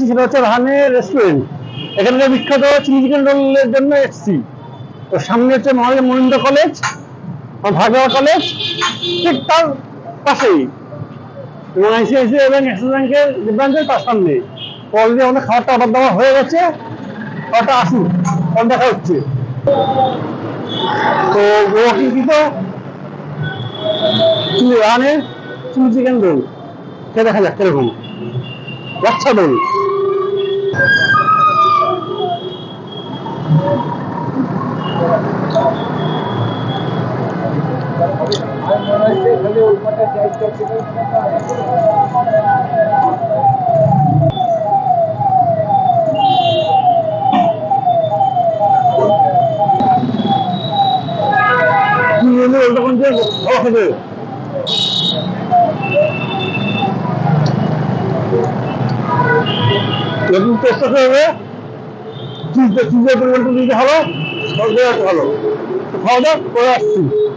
সেটা হচ্ছে রাহানের রেস্টুরেন্ট। এখানকার বিখ্যাত চিলি চিকেন রোলের জন্য এসেছি। তো সামনে হচ্ছে মহেন্দ্র কলেজ, ভার্গা কলেজ, ঠিক তার পাশেই, এবং আইসিআইসিআই এবং অ্যাক্সিস ব্যাংকের ব্রাঞ্চের তার সামনে। অলরেডি আমাদের খাবারটা অর্ডার দেওয়া হয়ে গেছে, খাবারটা আসুন, দেখা হচ্ছে। তো কিন্তু রাহানের চিলি চিকেন রোল খেয়ে দেখা যাক কিরকম বাচ্চা রোল। চেষ্টা করবে চিজের পরিমাণটা দিতে ভালো, ভালো খাওয়া দাওয়া করে আসছি।